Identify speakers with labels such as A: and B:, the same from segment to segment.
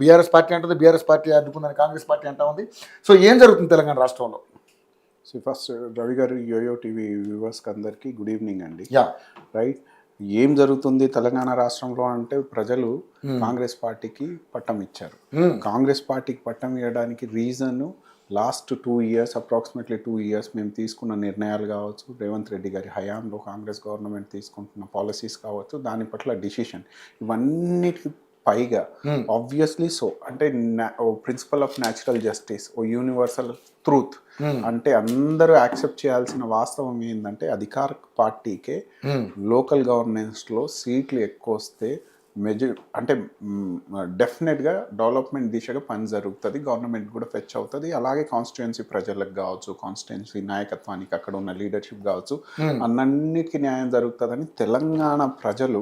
A: BRS party అంటుంది, BRS party అడ్డుకుందని Congress party అంటా ఉంది. సో ఏం జరుగుతుంది తెలంగాణ రాష్ట్రంలో?
B: ఫస్ట్ రవి గారు, యోయో టీవీ వ్యూవర్స్కి అందరికీ గుడ్ ఈవినింగ్ అండి.
A: యా
B: రైట్, ఏం జరుగుతుంది తెలంగాణ రాష్ట్రంలో అంటే ప్రజలు కాంగ్రెస్ పార్టీకి పట్టం ఇచ్చారు. కాంగ్రెస్ పార్టీకి పట్టం ఇవ్వడానికి reason last 2 years, approximately 2 years మేము తీసుకున్న నిర్ణయాలు కావచ్చు, రేవంత్ రెడ్డి గారి హయాంలో కాంగ్రెస్ గవర్నమెంట్ తీసుకుంటున్న పాలసీస్ కావచ్చు, దాని పట్ల డిసిషన్, ఇవన్నిటికి పైగా ఆబ్వియస్లీ సో అంటే ప్రిన్సిపల్ ఆఫ్ న్యాచురల్ జస్టిస్, ఓ యూనివర్సల్ ట్రూత్, అంటే అందరూ యాక్సెప్ట్ చేయాల్సిన వాస్తవం ఏంటంటే అధికార పార్టీకే లోకల్ గవర్నెన్స్లో సీట్లు ఎక్కువ వస్తే అంటే డెఫినెట్గా డెవలప్మెంట్ దిశగా పని జరుగుతుంది, గవర్నమెంట్ కూడా ఫెచ్ అవుతుంది. అలాగే కాన్స్టిట్యుయెన్సీ ప్రజలకు కావచ్చు, కాన్స్టిట్యుయెన్సీ నాయకత్వానికి, అక్కడ ఉన్న లీడర్షిప్ కావచ్చు, అన్నిటికీ న్యాయం జరుగుతుందని తెలంగాణ ప్రజలు,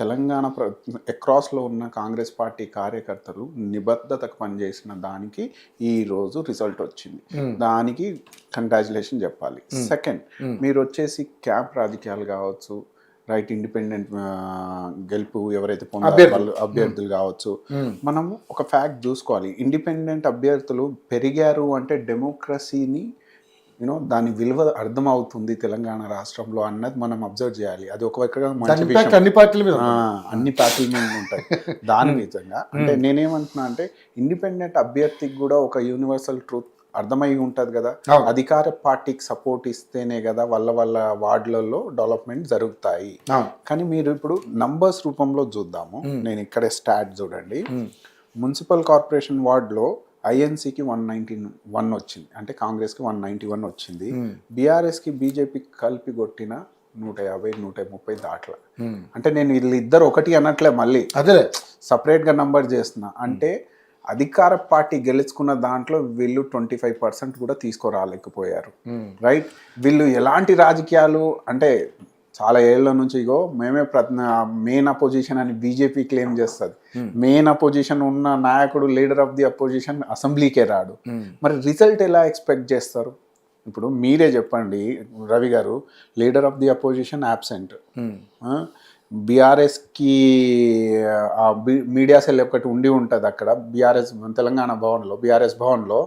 B: తెలంగాణ అక్రాస్లో ఉన్న కాంగ్రెస్ పార్టీ కార్యకర్తలు నిబద్ధతకు పనిచేసిన దానికి ఈరోజు రిజల్ట్ వచ్చింది. దానికి కంగ్రాచులేషన్ చెప్పాలి. సెకండ్, మీరు వచ్చేసి క్యాంప్ రాజకీయాలు కావచ్చు, రైట్, ఇండిపెండెంట్ గెలుపు ఎవరైతే పొందారో అభ్యర్థులు కావచ్చు, మనం ఒక ఫ్యాక్ట్ చూసుకోవాలి. ఇండిపెండెంట్ అభ్యర్థులు పెరిగారు అంటే డెమోక్రసీని దాని విలువ అర్థమవుతుంది తెలంగాణ రాష్ట్రంలో అన్నది మనం అబ్జర్వ్ చేయాలి. అది ఒక మంచి విషయం, అన్ని పార్టీల మీద ఉంటాయి. దాని విధంగా అంటే నేనేమంటున్నా అంటే ఇండిపెండెంట్ అభ్యర్థికి కూడా ఒక యూనివర్సల్ ట్రూత్ అర్థమై ఉంటుంది కదా, అధికార పార్టీకి సపోర్ట్ ఇస్తేనే కదా వాళ్ళ వార్డులలో డెవలప్మెంట్ జరుగుతాయి. కానీ మీరు ఇప్పుడు నంబర్స్ రూపంలో చూద్దాము. నేను ఇక్కడే స్టాట్ చూడండి. మున్సిపల్ కార్పొరేషన్ వార్డులో ఐఎన్సీకి 191 వచ్చింది, అంటే కాంగ్రెస్కి 191 వచ్చింది. బీఆర్ఎస్కి బీజేపీకి కలిపి కొట్టిన 150, 130 దాట్ల. అంటే నేను వీళ్ళిద్దరు ఒకటి అనట్లే, మళ్ళీ అదే సపరేట్గా నంబర్ చేస్తున్నా. అంటే అధికార పార్టీ గెలుచుకున్న దాంట్లో వీళ్ళు 25% కూడా తీసుకురాలేకపోయారు. రైట్, వీళ్ళు ఎలాంటి రాజకీయాలు అంటే చాలా ఏళ్ల నుంచి ఇగో మేమే మెయిన్ అపోజిషన్ అని బీజేపీ క్లెయిమ్ చేస్తుంది. మెయిన్ అపోజిషన్ ఉన్న నాయకుడు, లీడర్ ఆఫ్ ది అపోజిషన్ అసెంబ్లీకే రాడు. మరి రిజల్ట్ ఎలా ఎక్స్పెక్ట్ చేస్తారు? ఇప్పుడు మీరే చెప్పండి రవి గారు, leader of the opposition absent, బీఆర్ఎస్కి మీడియా సెల్ ఒకటి ఉండి ఉంటుంది అక్కడ బీఆర్ఎస్ తెలంగాణ భవన్లో, బీఆర్ఎస్ భవన్లో,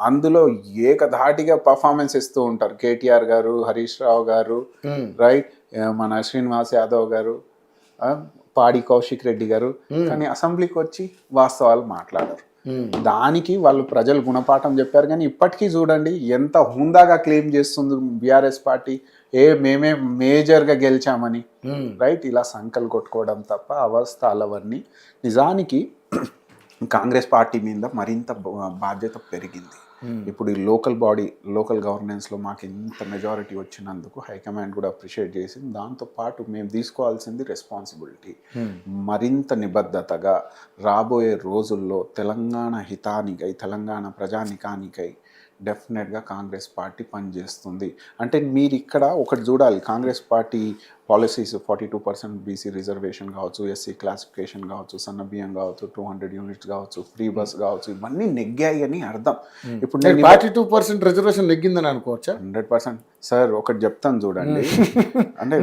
B: అందులో ఏకధాటిగా పర్ఫార్మెన్స్ ఇస్తూ ఉంటారు కేటీఆర్ గారు, హరీష్ రావు గారు, రైట్, మన శ్రీనివాస్ యాదవ్ గారు, పాడి కౌశిక్ రెడ్డి గారు. కానీ అసెంబ్లీకి వచ్చి వాస్తవాలు మాట్లాడారు. దానికి వాళ్ళు ప్రజలు గుణపాఠం చెప్పారు. కానీ ఇప్పటికీ చూడండి ఎంత హుందాగా క్లెయిమ్ చేస్తుంది బీఆర్ఎస్ పార్టీ, మేమే మేజర్గా గెలిచామని. రైట్, ఇలా సంకలు కొట్టుకోవడం తప్ప అవస్థలు అవన్నీ. నిజానికి కాంగ్రెస్ పార్టీ మీద మరింత బాధ్యత పెరిగింది. ఇప్పుడు ఈ లోకల్ గవర్నెన్స్లో మాకు ఇంత మెజారిటీ వచ్చినందుకు హైకమాండ్ కూడా అప్రిషియేట్ చేసింది. దాంతోపాటు మేము తీసుకోవాల్సింది రెస్పాన్సిబిలిటీ, మరింత నిబద్ధతగా రాబోయే రోజుల్లో తెలంగాణ హితానికై, తెలంగాణ ప్రజానికానికై డెఫినెట్గా కాంగ్రెస్ పార్టీ పనిచేస్తుంది. అంటే మీరు ఇక్కడ ఒకటి చూడాలి, Congress party policies 42% BC reservation కావచ్చు, ఎస్సీ క్లాసిఫికేషన్ కావచ్చు, సన్న బియ్యం కావచ్చు, 200 యూనిట్స్ కావచ్చు, ఫ్రీ బస్ కావచ్చు, ఇవన్నీ నెగ్గాయి అని అర్థం. ఇప్పుడు నేను
A: 42% రిజర్వేషన్ నెగ్గిందని అనుకోవచ్చా?
B: 100%. సార్ ఒకటి చెప్తాను చూడండి, అంటే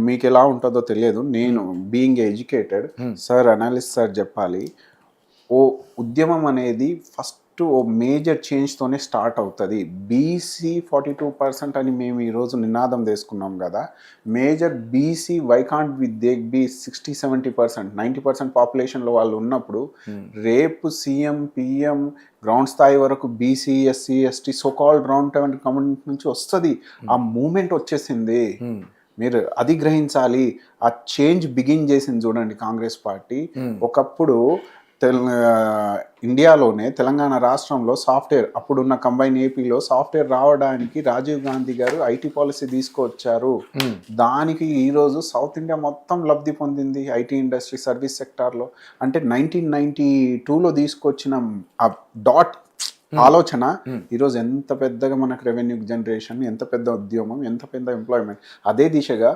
B: మీకు ఎలా ఉంటుందో తెలియదు, నేను being educated sir, analyst sir చెప్పాలి, ఓ ఉద్యమం అనేది ఫస్ట్ ఓ మేజర్ చేంజ్తోనే స్టార్ట్ అవుతుంది. బీసీ 42% అని మేము ఈరోజు నినాదం తీసుకున్నాం కదా, major BC vacant with they be 60-70%, 90% పాపులేషన్లో వాళ్ళు ఉన్నప్పుడు రేపు సీఎం, పిఎం, గ్రౌండ్ స్థాయి వరకు BC, SC, ST, so called round table community నుంచి వస్తుంది. ఆ మూమెంట్ వచ్చేసింది, మీరు అది గ్రహించాలి. ఆ చేంజ్ బిగిన్ చేసింది చూడండి కాంగ్రెస్ పార్టీ. ఒకప్పుడు ఇండియాలోనే తెలంగాణ రాష్ట్రంలో సాఫ్ట్వేర్, అప్పుడున్న కంబైన్ ఏపీలో సాఫ్ట్వేర్ రావడానికి రాజీవ్ గాంధీ గారు ఐటీ పాలసీ తీసుకొచ్చారు. దానికి ఈరోజు సౌత్ ఇండియా మొత్తం లబ్ధి పొందింది ఐటీ ఇండస్ట్రీ, సర్వీస్ సెక్టార్లో. అంటే 1992లో తీసుకొచ్చిన ఆ డాట్ ఆలోచన ఈరోజు ఎంత పెద్దగా మనకు రెవెన్యూ జనరేషన్, ఎంత పెద్ద ఉద్యమం, ఎంత పెద్ద ఎంప్లాయ్మెంట్, అదే దిశగా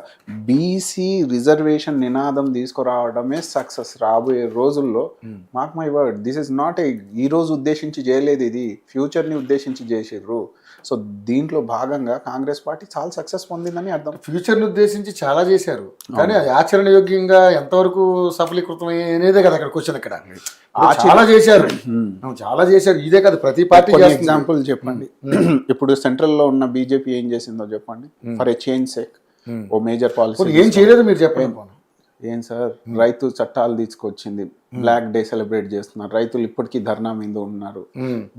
B: బీసీ రిజర్వేషన్ నినాదం తీసుకురావడమే సక్సెస్. రాబోయే రోజుల్లో mark my word, this is not ఈ రోజు ఉద్దేశించి చేయలేదు, ఇది ఫ్యూచర్ని ఉద్దేశించి చేసిర్రు. సో దీంట్లో భాగంగా కాంగ్రెస్ పార్టీ చాలా సక్సెస్ పొందిందని అర్థం.
A: ఫ్యూచర్ని ఉద్దేశించి చాలా చేశారు, కానీ అది ఆచరణయోగ్యంగా ఎంతవరకు సఫలీకృతం అనేదే కదా అక్కడ క్వశ్చన్. ఇక్కడ చాలా చేశారు, చాలా చేశారు, ఇదే కదా ప్రతి పార్టీ.
B: ఎగ్జాంపుల్ చెప్పండి, ఇప్పుడు సెంట్రల్ లో ఉన్న బీజేపీ ఏం చేసిందో చెప్పండి. ఫర్ ఏ చేంజ్ సేక్ ఓ మేజర్ పాలసీ
A: ఏం చేయలేదు మీరు చెప్పండి.
B: ఏం సార్, రైతు చట్టాలు తీసుకొచ్చింది, బ్లాక్ డే సెలబ్రేట్ చేస్తున్నారు, రైతులు ఇప్పటికీ ధర్నా మీద ఉన్నారు,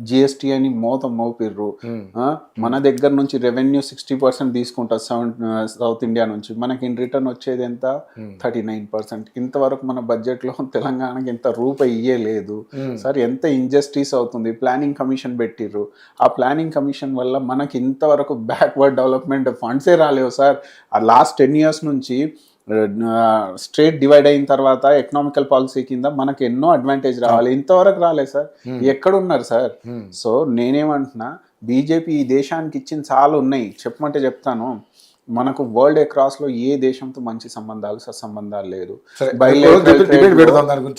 B: జిఎస్టీ అని మోపిర్రు. మన దగ్గర నుంచి రెవెన్యూ 60% తీసుకుంటారు సౌత్ ఇండియా నుంచి, మనకి ఇన్ రిటర్న్ వచ్చేది ఎంత 39%. ఇంతవరకు మన బడ్జెట్ లో తెలంగాణకి ఎంత రూపాయి ఇయ్యలేదు సార్. ఎంత ఇంజస్టిస్ అవుతుంది. ప్లానింగ్ కమిషన్ పెట్టిర్రు, ఆ ప్లానింగ్ కమిషన్ వల్ల మనకి ఇంతవరకు బ్యాక్వర్డ్ డెవలప్మెంట్ ఫండ్సే రాలేవు సార్. ఆ లాస్ట్ 10 years నుంచి స్టేట్ డివైడ్ అయిన తర్వాత ఎకనామికల్ పాలసీ కింద మనకు ఎన్నో అడ్వాంటేజ్ రావాలి, ఇంతవరకు రాలేదు సార్. ఎక్కడున్నారు సార్? సో నేనేమంటున్నా, బీజేపీ ఈ దేశానికి ఇచ్చిన చాలా ఉన్నాయి, చెప్పమంటే చెప్తాను. మనకు వరల్డ్ అక్రాస్ లో ఏ దేశంతో మంచి సంబంధాలు, సత్సంబంధాలు లేదు.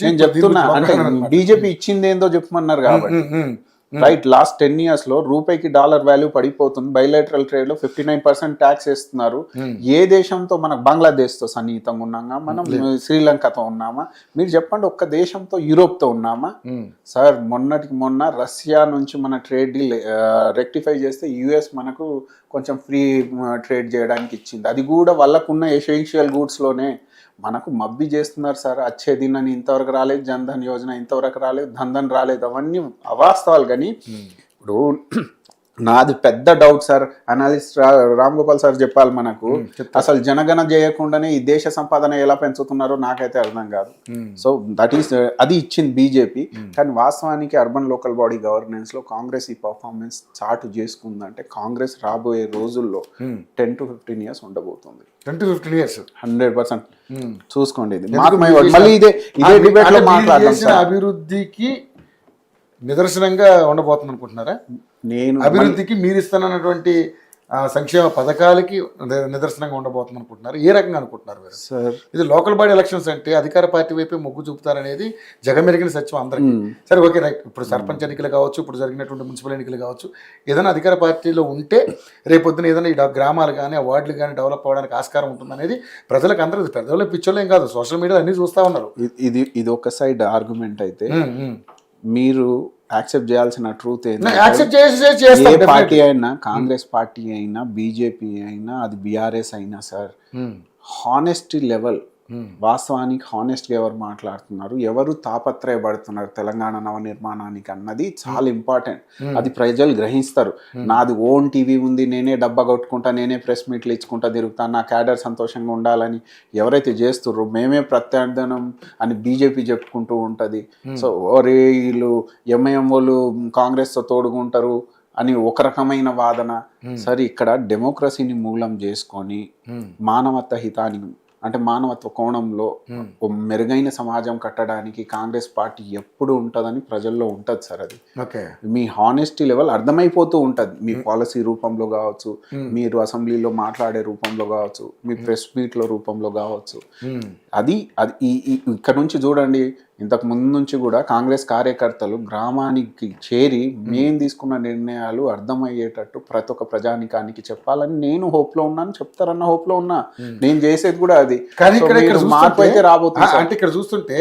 B: నేను చెప్తున్నా, అంటే బీజేపీ ఇచ్చింది ఏందో చెప్పమన్నారు కాబట్టి. రైట్, లాస్ట్ 10 years లో రూపాయికి డాలర్ వాల్యూ పడిపోతుంది. బైలేటరల్ ట్రేడ్ లో 59% ట్యాక్స్ వేస్తున్నారు. ఏ దేశంతో, మనకు బంగ్లాదేశ్ తో సన్నిహితంగా ఉన్నామా, మనం శ్రీలంకతో ఉన్నామా? మీరు చెప్పండి, ఒక్క దేశంతో, యూరోప్ తో ఉన్నామా? సార్ మొన్నటికి మొన్న రష్యా నుంచి మన ట్రేడ్ డీల్ రెక్టిఫై చేస్తే యుఎస్ మనకు కొంచెం ఫ్రీ ట్రేడ్ చేయడానికి ఇచ్చింది. అది కూడా వాళ్ళకున్న ఎసెన్షియల్ గూడ్స్ లోనే. మనకు మబ్బి చేస్తున్నారు సార్. వచ్చే దినాన్ని ఇంతవరకు రాలేదు, జన్ధన్ యోజన ఇంతవరకు రాలేదు, ధన్ రాలేదు, అవన్నీ అవాస్తవాలు. కానీ ఇప్పుడు నాది పెద్ద doubt sir, analyst Ram Gopal sir చెప్పాలి మనకు. అసలు జనగణ చేయకుండానే ఈ దేశ సంపాదన ఎలా పెంచుతున్నారో నాకైతే అర్థం కాదు. సో దట్ ఈస్, అది ఇచ్చింది బీజేపీ. కానీ వాస్తవానికి అర్బన్ లోకల్ బాడీ గవర్నెన్స్ లో కాంగ్రెస్ ఈ పర్ఫార్మెన్స్ చాటు చేసుకుందంటే కాంగ్రెస్ రాబోయే రోజుల్లో 10 to 15 years ఉండబోతుంది.
A: 10 to 15 years
B: 100% చూసుకోండి. ఇది మళ్ళీ ఇదే డిబేట్ లో మాట్లాడాల్సిన
A: అభివృద్ధికి నిదర్శనంగా ఉండబోతుంది అనుకుంటున్నారా? నేను అభివృద్ధికి మీరు ఇస్తానన్నటువంటి సంక్షేమ పథకాలకి నిదర్శనంగా ఉండబోతుంది అనుకుంటున్నారు? ఏ రకంగా అనుకుంటున్నారు మీరు సార్? ఇది లోకల్ బాడీ ఎలక్షన్స్ అంటే అధికార పార్టీ వైపే మొగ్గు చూపుతారనేది జగమెరిగిన సత్యం అందరికీ. సరే, ఓకే, రైట్. ఇప్పుడు సర్పంచ్ ఎన్నికలు కావచ్చు, ఇప్పుడు జరిగినటువంటి మున్సిపల్ ఎన్నికలు కావచ్చు, ఏదైనా అధికార పార్టీలో ఉంటే రేపొద్దున ఏదైనా ఈ గ్రామాలు కానీ, ఆ వార్డులు కానీ డెవలప్ అవ్వడానికి ఆస్కారం ఉంటుందనేది ప్రజలకు అందరూ, పెద్దవాళ్ళు పిచ్చోళ్ళు ఏం కాదు, సోషల్ మీడియా అన్ని చూస్తూ ఉన్నారు.
B: ఇది ఒక సైడ్ ఆర్గ్యుమెంట్ అయితే, మీరు యాక్సెప్ట్ చేయాల్సిన ట్రూత్ ఏంటి, ఏ పార్టీ అయినా, కాంగ్రెస్ పార్టీ అయినా, బీజేపీ అయినా, అది బీఆర్ఎస్ అయినా సార్, హానెస్టీ లెవెల్, వాస్తవానికి హానెస్ట్గా ఎవరు మాట్లాడుతున్నారు, ఎవరు తాపత్రయపడుతున్నారు తెలంగాణ నవనిర్మాణానికి అన్నది చాలా ఇంపార్టెంట్. అది ప్రజలు గ్రహిస్తారు. నాది ఓన్ టీవీ ఉంది, నేనే డబ్బా కొట్టుకుంటా, నేనే ప్రెస్ మీట్లు ఇచ్చుకుంటా తిరుగుతాను, నా క్యాడర్ సంతోషంగా ఉండాలని ఎవరైతే చేస్తుర్రో, మేమే ప్రత్యర్థనం అని బీజేపీ చెప్పుకుంటూ ఉంటుంది. సో వీళ్ళు ఎంఐఎం వాళ్ళు కాంగ్రెస్తో తోడుకుంటారు అని ఒక రకమైన వాదన. సరే, ఇక్కడ డెమోక్రసీని మూలం చేసుకొని మానవత్వ హితానికి, అంటే మానవత్వ కోణంలో మెరుగైన సమాజం కట్టడానికి కాంగ్రెస్ పార్టీ ఎప్పుడు ఉంటుందని ప్రజల్లో ఉంటుంది సార్. అది మీ హానెస్టీ లెవెల్ అర్థమైపోతూ ఉంటుంది. మీ పాలసీ రూపంలో కావచ్చు, మీరు అసెంబ్లీలో మాట్లాడే రూపంలో కావచ్చు, మీ ప్రెస్ మీట్లో రూపంలో కావచ్చు. అది ఇక్కడ నుంచి చూడండి, ఇంతకు ముందు నుంచి కూడా కాంగ్రెస్ కార్యకర్తలు గ్రామానికి చేరి మేము తీసుకున్న నిర్ణయాలు అర్థమయ్యేటట్టు ప్రతి ఒక్క ప్రజానికానికి చెప్పాలని నేను హోప్ లో ఉన్నాను, చెప్తారన్న హోప్ లో ఉన్నా. నేను చేసేది కూడా అది.
A: కానీ మార్పు అయితే రాబోతుంది. అంటే ఇక్కడ చూస్తుంటే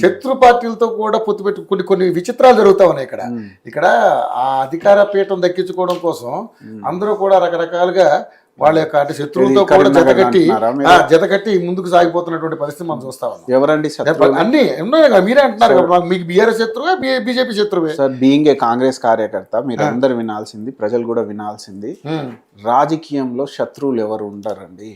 A: శత్రు పార్టీలతో కూడా పొత్తు పెట్టి కొన్ని విచిత్రాలు జరుగుతా ఉన్నాయి. ఇక్కడ ఆ అధికార పీఠం దక్కించుకోవడం కోసం అందరూ కూడా రకరకాలుగా వాళ్ళ యొక్క అంటే శత్రువులతో కూడా జతకట్టి ముందుకు సాగిపోతున్నటువంటి పరిస్థితి మనం చూస్తా ఉన్నాం.
B: ఎవరండి
A: అన్ని మీరే అంటున్నారు, మీకు బీఆర్ఎస్ శత్రువే, బీజేపీ శత్రువే.
B: సార్, బీయింగ్ ఏ కాంగ్రెస్ కార్యకర్త మీరు అందరు వినాల్సింది, ప్రజలు కూడా వినాల్సింది, రాజకీయంలో శత్రువులు ఎవరు ఉండరండి.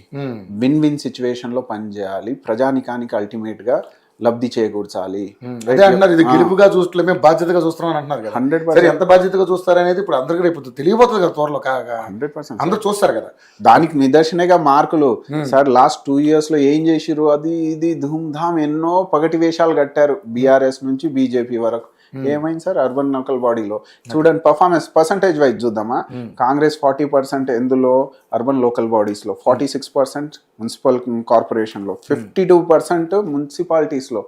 B: విన్ విన్ సిచ్యువేషన్ లో పనిచేయాలి. ప్రజానికానికి అల్టిమేట్ గా లబ్ధి చేకూర్చాలి.
A: అదే అంటున్నారు, ఇది గెలుపుగా చూస్తలే మేము బాధ్యతగా చూస్తున్నాం అంటున్నారు కదా.
B: 100%.
A: సరే, ఎంత బాధ్యతగా చూస్తారనేది ఇప్పుడు అందరికీ రేపు తెలియబోతుంది కదా త్వరలో.
B: 100%
A: అందరూ చూస్తారు కదా.
B: దానికి నిదర్శనగా మార్కులు సార్ లాస్ట్ 2 years లో ఏం చేసిరు, అది ఇది ధూమ్ ధామ్ ఎన్నో పగటి వేషాలు కట్టారు బీఆర్ఎస్ నుంచి బీజేపీ వరకు. ఏమైంది సార్ అర్బన్ లోకల్ బాడీలో చూడండి, పర్ఫార్మెన్స్ పర్సంటేజ్ వైజ్ చూద్దామా. కాంగ్రెస్ 40% ఎందులో అర్బన్ లోకల్ బాడీస్ లో, 46% మున్సిపల్ కార్పొరేషన్ లో, 52% మున్సిపాలిటీస్ లో.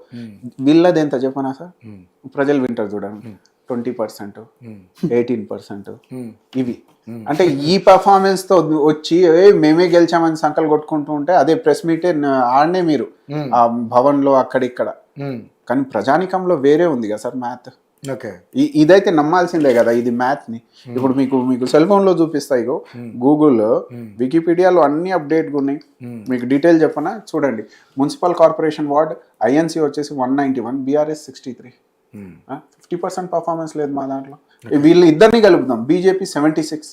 B: వీళ్ళది ఎంత చెప్పనా సార్, ప్రజలు వింటారు చూడండి, 20%, 18%. ఇవి అంటే ఈ పర్ఫార్మెన్స్ తో వచ్చి మేమే గెలిచామని సంకలు కొట్టుకుంటూ ఉంటే అదే ప్రెస్ మీటే ఆడనే మీరు ఆ భవన్ లో అక్కడిక్కడ. కానీ ప్రజానికంలో వేరే ఉంది కదా సార్ మ్యాథ్.
A: ఓకే,
B: ఇదైతే నమ్మాల్సిందే కదా ఇది మ్యాథ్ ని. ఇప్పుడు మీకు సెల్ ఫోన్ లో చూపిస్తాయి, గూగుల్ వికీపీడియాలో అన్ని అప్డేట్గా ఉన్నాయి. మీకు డీటెయిల్ చెప్పనా చూడండి. మున్సిపల్ కార్పొరేషన్ వార్డ్ ఐఎన్సీ వచ్చేసి 191, బీఆర్ఎస్ 63. 50% పర్ఫార్మెన్స్ లేదు మా దాంట్లో. వీళ్ళు ఇద్దరిని కలుపుదాం, BJP 76.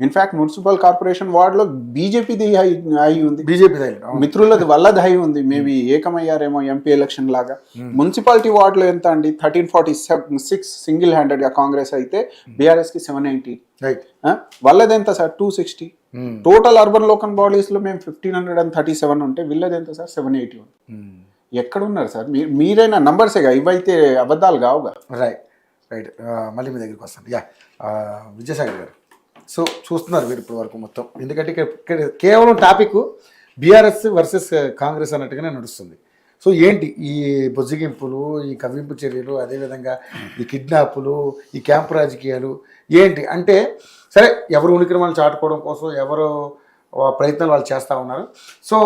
B: In fact municipal corporation ward లో బీజేపీది హై ఉంది, బీజేపీ మిత్రులది వల్లది హై ఉంది. మేబీ ఏకమయ్యారేమో ఎంపీ ఎలక్షన్ లాగా. మున్సిపాలిటీ వార్డ్ లో ఎంత అండి, 1346 సింగిల్ హ్యాండెడ్ గా కాంగ్రెస్ అయితే, బీఆర్ఎస్ కి 790. వాళ్ళది ఎంత sir, 260. Total urban local bodies లో మేము 1537 ఉంటే వీళ్ళది ఎంత సార్, 781. ఎక్కడున్నారు సార్ మీరైనా నంబర్సేగా, ఇవైతే అబద్ధాలు కావుగా.
A: రైట్ రైట్ మళ్ళీ మీ దగ్గరికి వస్తాను. విజయసాగర్ గారు, సో చూస్తున్నారు మీరు ఇప్పటి వరకు మొత్తం, ఎందుకంటే ఇక్కడ కేవలం టాపిక్ బీఆర్ఎస్ వర్సెస్ కాంగ్రెస్ అన్నట్టుగానే నడుస్తుంది. సో ఏంటి ఈ బుజ్జిగింపులు, ఈ కవ్వింపు చర్యలు, అదేవిధంగా ఈ కిడ్నాపులు, ఈ క్యాంపు రాజకీయాలు ఏంటి అంటే, సరే ఎవరు ఉనికిని వాళ్ళు చాటుకోవడం కోసం ఎవరు ప్రయత్నాలు వాళ్ళు చేస్తూ ఉన్నారు. సో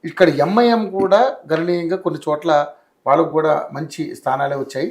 A: ఇక్కడ ఎంఐఎం కూడా గణనీయంగా కొన్ని చోట్ల వాళ్ళకు కూడా మంచి స్థానాలే వచ్చాయి.